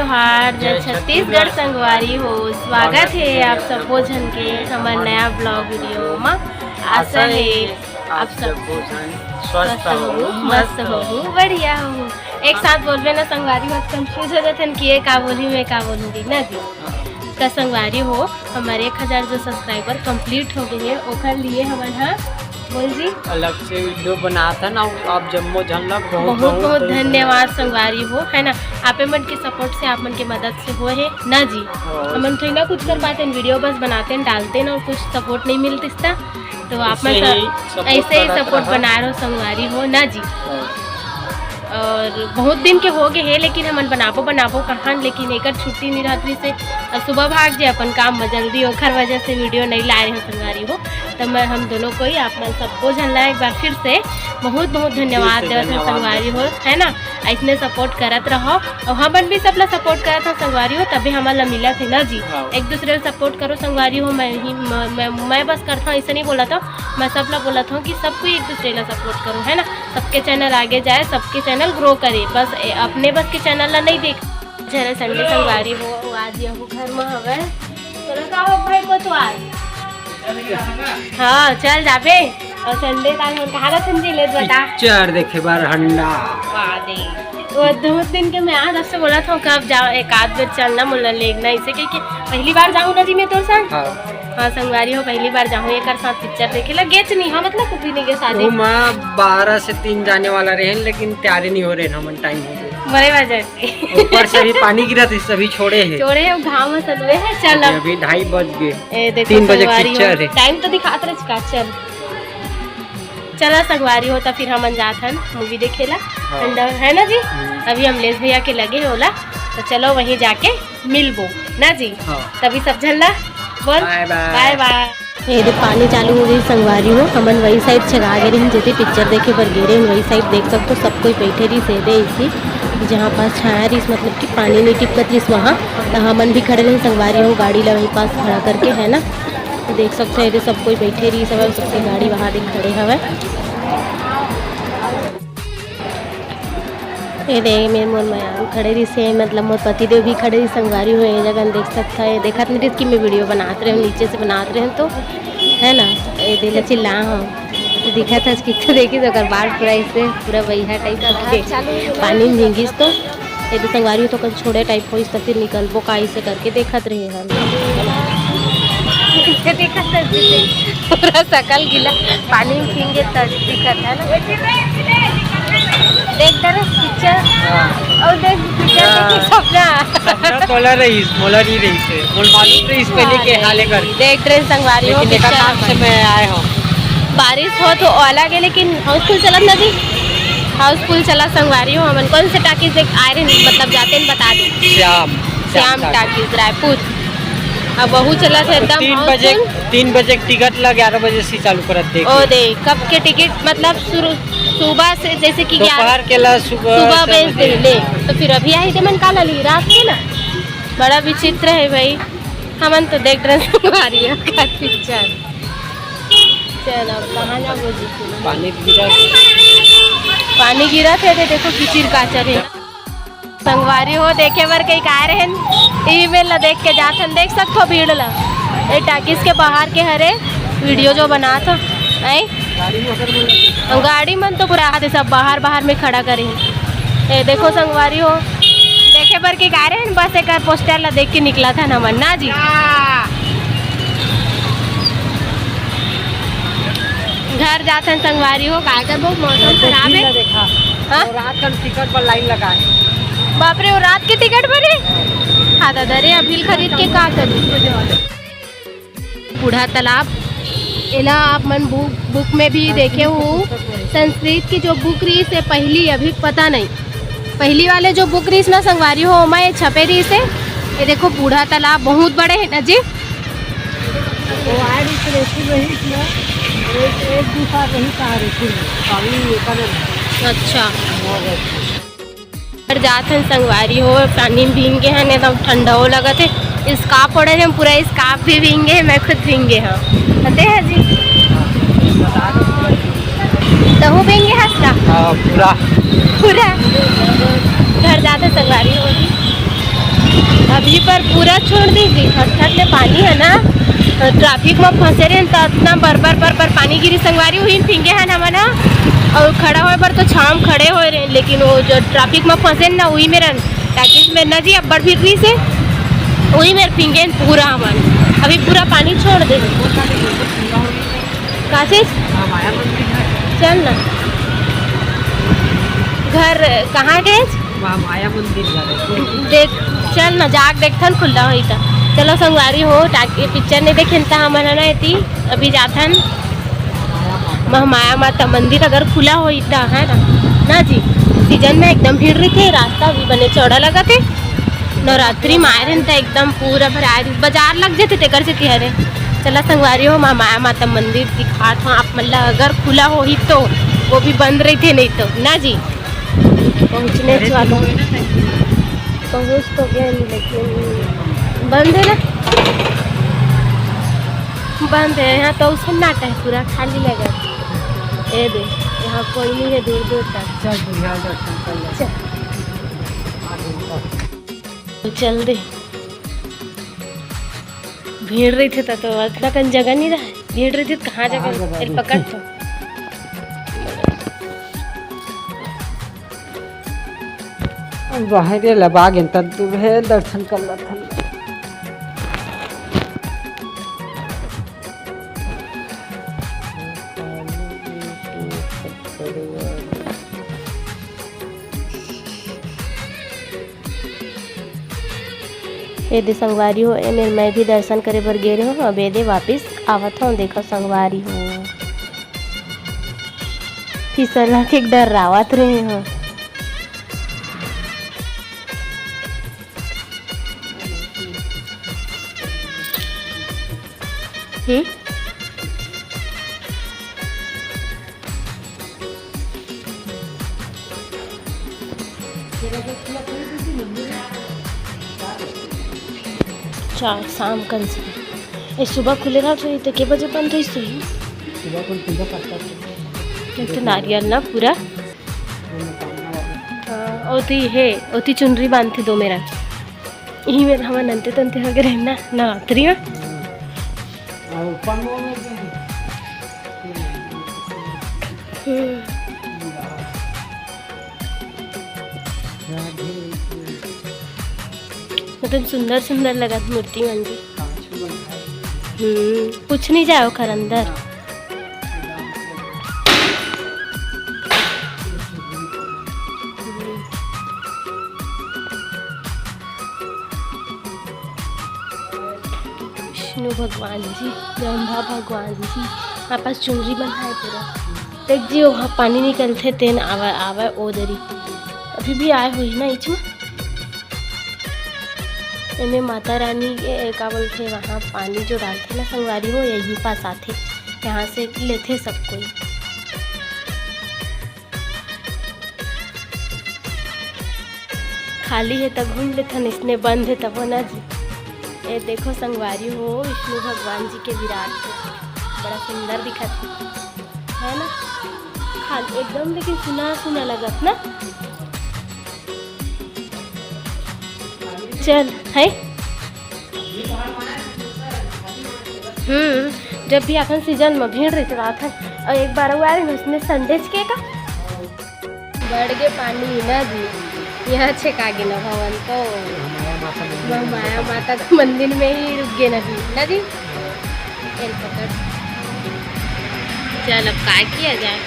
जोहार। जय छत्तीसगढ़ संगवारी हो। स्वागत है आप सबो झन के हमार नया ब्लॉग वीडियो में। आशा है आप सब स्वस्थ हो, मस्त हो, बढ़िया हो। एक साथ बोलबे ना संगवारी मत कंफ्यूज हो जाते कि ये का बोली मैं का बोलूँगी ना जी। तो संगवारी हो हमारे 1000 जो सब्सक्राइबर कंप्लीट हो गए हैं ओखर लिए हमारा बोल जी अलग से वीडियो बनाता ना आप जम्मो जन लग बहुत धन्यवाद संगवारी हो, है ना। आप मन के सपोर्ट से आप मन के मदद से हो है ना जी। हम थोड़ी ना कुछ कर पाते हैं, वीडियो बस बनाते हैं डालते हैं ना और कुछ सपोर्ट नहीं मिलता, तो आप मन ऐसे ही सपोर्ट बना रहे हो संगवारी हो ना जी। और बहुत दिन के हो गए है लेकिन हमन बनाबो कहाँ, लेकिन एक छुट्टी नहीं रहती से सुबह भाग जाए अपन काम में जल्दी ओखर वजह से वीडियो नहीं लाए हो संगवारी हो। तो मैं हम दोनों को ही आप मन सबको झनला एक बार फिर से बहुत धन्यवाद देवत है संगवारी हो, है ना। ऐसने सपोर्ट करत रहो और हमन भी सबला सपोर्ट करत हो संगवारी हो, तभी हमारा मिला थे ना जी। एक दूसरे को सपोर्ट करो संगवारी हो। मैं बस करता हूँ ऐसा नहीं बोला था, मैं सबला बोला था कि सबको एक दूसरे का सपोर्ट करो, है ना। सबके चैनल आगे जाए, सबके चैनल ग्रो करे, बस अपने बस के चैनल ला नहीं देख। जरा संडे संगवारी हो आज यहू घर में हवे चलो का हो भाई को तो आज हाँ चल जाबे। और संडे काल मन कहा संजी ले बता पिक्चर देखे बार हंडा वो 2 दिन के मैं आज आपसे बोला था कब जाओ एक आध बार चलना मुल्ला लेना इसे क्योंकि पहली बार जाऊँ ना जी मैं तोर संग। हाँ संगवारी हो पहली बार जाऊँ एक साथ पिक्चर देखे लगे नहीं। हाँ मतलब कुछ नहीं के साथ 12 से 3 जाने वाला रहे लेकिन तैयारी नहीं हो रहे हमन टाइम हो गए बड़े वजह से ऊपर से भी पानी गिरा था सभी छोड़े हैं घाव में सलवे है। चल अभी 2:30 बज गए 3 बजे पिक्चर है टाइम तो दिखात रहे का। चल चला संगवारी हो तो फिर हम जात हन मूवी देखेला है ना जी। अभी हम लेस भैया के लगे है ओला तो चलो वहीं जाके मिलबो ना जी। तभी सब झल्ला बोल बाय बाय। ये पानी चालू हो गई संगवारी हो हमन वही साइड छगा गए रही जैसे पिक्चर देखे पर गिरे वही साइड देख सकते हो सब कोई बैठे रही सेदे इसी जहाँ पास छाया रही मतलब कि पानी नहीं टिपकत रही वहाँ तो हमन भी खड़े रही संगवारी हो गाड़ी ला वहीं पास खड़ा करके, है ना। तो देख सकते हैं सब कोई बैठे रही सब सबकी गाड़ी वहाँ देख खड़े हवे। ये देख मेरे मोर मैं खड़े रही से मतलब मोर पतिदेव भी खड़े रही संगवारी हो ये जगह देख सकता है। देखा नहीं कि मैं वीडियो बनाते रहे नीचे से बनाते रहे तो, है ना। ये दिल चिल्ला हूँ तो दिखा था कि देखी तो कर बाढ़ पूरा इससे पूरा वहीहा टाइप का पानी में भींगिस तो ये तो संगवारी हो तो कल छोड़े टाइप हो तो फिर निकलबो काई से करके देखत रहे हम पूरा सकल गिला पानी में भींगे तब दिखत है ना। देख तरह पिक्चर और देख पिक्चर देखी सपना बोला रही से बोल मालूम रही पहले के हाले कर देख रहे संगवारी हो पिक्चर से मैं आए हूं। बारिश हो तो ओला के लेकिन हाउसफुल चला ना जी। हाउसफुल चला संगवारी हो हमन कौन से टाकीज देख आए रहे मतलब जाते हैं बता दो श्याम टाकीज रायपुर। अब बहु चला था एकदम 3 बजे टिकट ला 11 बजे से चालू करत देख ओ दे कब के टिकट मतलब सुबह से जैसे कि दोपहर के ला सुबह बेच दे ले तो फिर अभी आई थे मन काला ली रात के ना बड़ा विचित्र है भाई। हमन तो देख रहे संगवारी हो का पिक्चर। चलो कहाँ जा बोली पानी गिरा थे देखो किचिर काचर है संगवारी हो देखे बर कई का रहे टीवी में ला देख के जाथन देख सकते भीड़ ला ये टाकिस के बाहर के हरे वीडियो जो बना था गाड़ी मन तो पूरा हाथ सब बाहर में खड़ा करे ये देखो संगवारी हो देखे बर के का रहे बस एक पोस्टर ला देख के निकला था ना मन ना जी। घर जाते संगवारी हो का कर बहुत मौसम खराब है। रात का टिकट पर लाइन लगा है बाप रे वो रात के टिकट पर है। हाँ दादा रे अभी खरीद के का करूँ। बूढ़ा तालाब इला आप मन बुक में भी देखे हो संस्कृत की जो बुक रही से पहली अभी पता नहीं पहली वाले जो बुक रही ना संगवारी हो मैं छपे रही से ये देखो बूढ़ा तालाब बहुत बड़े है ना जी। अच्छा जाते संगवारी हो पानी में भींगे हैं एकदम ठंडा हो लगा थे स्कार्फ ओढ़े हैं पूरा स्कार्फ भी भींगे मैं खुद भींगे हाँ पते है जी तो भींगे हंसता पूरा घर जाते संगवारी हो जी। अभी पर पूरा छोड़ दीजिए, खटखट में पानी है ना, ट्रैफिक में फंसे रहे तो इतना बर पानी गिरी संगवारी हुई फिंगे है ना मना, और खड़ा हुए पर तो छाम खड़े हो रहे, लेकिन वो जो ट्रैफिक में फंसे ना वही मेरा टैक्स में ना जी अब बड़ फिर से वही मेरे फिंगे पूरा हमारे अभी पूरा पानी छोड़ दे। का चीज चल ना घर कहाँ गए माया मंदिर देख, चल ना जाग देखथन खुला हुई था। चलो संगवारी हो ताकि पिक्चर नहीं देखे हमारा ना थी अभी जाथन महामाया माता मंदिर अगर खुला हो इतना है ना जी, सीजन में एकदम भीड़ रही थे, रास्ता भी बने चौड़ा लगा थे, नवरात्रि में आए रहे एकदम पूरा भरा बाजार लग जाते टेकर से तिहरे। चला संगवारी हो महामाया माता मंदिर दिखात हूँ आप मतलब अगर खुला हो ही तो, वो भी बंद रही थे नहीं तो ना जी। पहुँचने वालों पहुँच तो गया लेकिन बंद है ना, बंद है यहाँ तो सन्नाटा है पूरा खाली लगा। ये दे यहाँ कोई नहीं है दूर दूर तक। चल दे भीड़ रही थी तो इतना कन जगह नहीं रहा, भीड़ रही थी तो कहाँ जगह पकड़ तो बाहर लबाग है दर्शन कर रहा था। ये दे संगवारी हो एमेर मैं भी दर्शन करे बर गे रहे हो, अब ये दे वापिस आवत हूँ। देखो संगवारी हो फिसलना के डर रावत रहे हो। चार शाम कन से ये सुबह खुलेगा तो के बजे बंद हुई सुई सुबह को पूजा करता है तो नारियल ना पूरा ओती है, ओती चुनरी बांधती दो मेरा यही मेरा हमारे नंते तंते वगैरह ना नवरात्रि में मतलब सुंदर सुंदर लगा मूर्ति मंदिर। कुछ नहीं जाओ खर अंदर। विष्णु भगवान जी, ब्रह्मा भगवान जी, हमारे पास चुनरी बना है पूरा। देख जी वहाँ पानी निकलते तेन आवा आवा ओदरी अभी भी आए हुई ना इच में इनमें माता रानी के का बोलते वहाँ पानी जो डालते ना संगवारी हो यही पास आते, यहाँ से लेते सब कोई। खाली है तब घूम लेते, इसने बंद है तब ना जी। ये देखो संगवारी हो विष्णु भगवान जी के विराट बड़ा सुंदर दिखत है ना, खाली एकदम लेकिन सुना सुना लगत ना। चल है जब भी अपन सीजन में भीड़ रही बात है। और एक बार हुआ है उसने संदेश के का बढ़ गए पानी ना जी, यहाँ छे का गिना भवन तो माया माता का मंदिर में ही रुक गए ना जी। चल अब क्या किया जाए,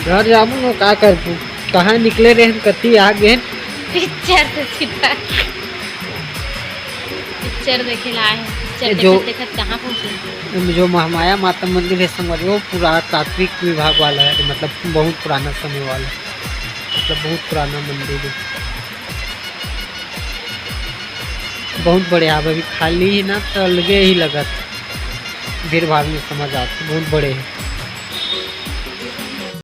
घर जाऊँ ना क्या कर तू कहाँ निकले रहे हम कति आ गए पिक्चर से सीधा पिक्चर देखे लाए हैं। जो देखत कहाँ पहुँचे जो महामाया माता मंदिर है समझ वो पूरा तात्विक विभाग वाला है, मतलब बहुत पुराना समय वाला, मतलब बहुत पुराना मंदिर है, बहुत बड़े। आप अभी खाली ही ना तो अलगे ही लगत, भीड़ भाड़ में समझ आते बहुत बड़े हैं।